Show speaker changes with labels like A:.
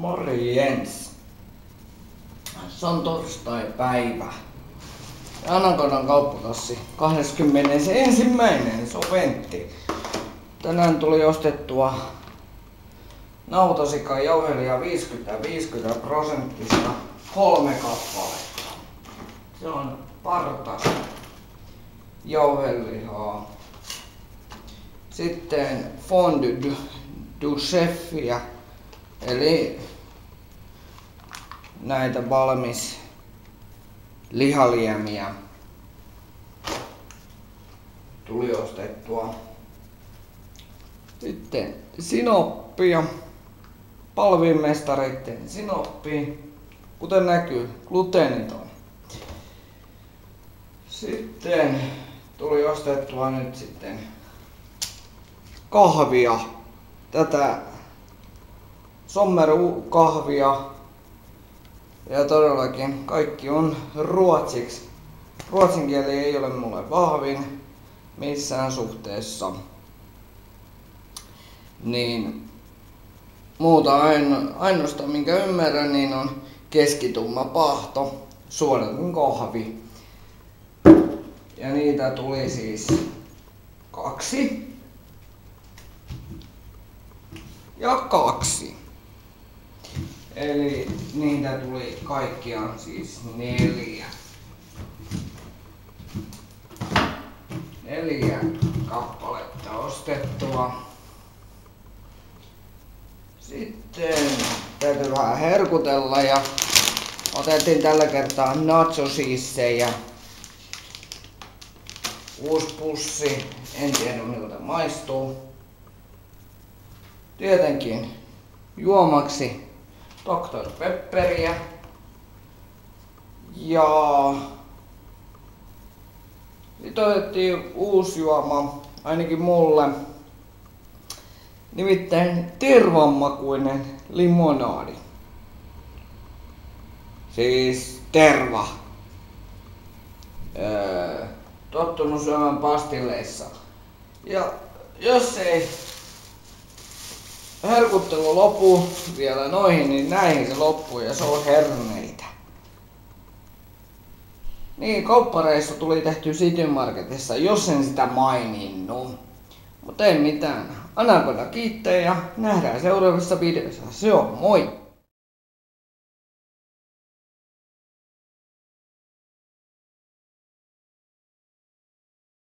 A: Morjens! Se on torstai-päivä. Ja Anacondan kauppakassi 21. soventti. Tänään tuli ostettua nautasikan jauhelia 50-50% 3 kappaletta. Se on partas jauhelihaa. Sitten fondue du chefia, eli näitä valmis lihaliemiä tuli ostettua. Sitten sinoppia, palvimestareiden sinoppi, kuten näkyy, gluteeniton. Sitten tuli ostettua nyt sitten kahvia, tätä sommerkahvia, ja todellakin kaikki on ruotsiksi. Ruotsin kieli ei ole mulle vahvin missään suhteessa. Niin muuta ainoastaan minkä ymmärrän niin on keskitumma pahto, suodatin kahvi. Ja niitä tuli siis 2 ja 2. Eli niitä tuli kaikkiaan siis 4. 4 kappaletta ostettua. Sitten täytyy vähän herkutella ja otettiin tällä kertaa nachosissejä. 6 pussi, en tiedä miltä maistuu. Tietenkin juomaksi Dr. Pepperiä ja sitten otettiin uusi juoma, ainakin mulle, nimittäin tervanmakuinen limonaadi. Siis terva. Tottunut syömään pastilleissa. Ja jos ei herkuttelu lopu vielä noihin, niin näihin se loppuu ja se on herneitä. Niin, kauppareissu tuli tehty City Marketissa, jos en sitä maininnut. Mutta ei mitään. Anaconda kiittää ja nähdään seuraavassa videossa. Se on moi!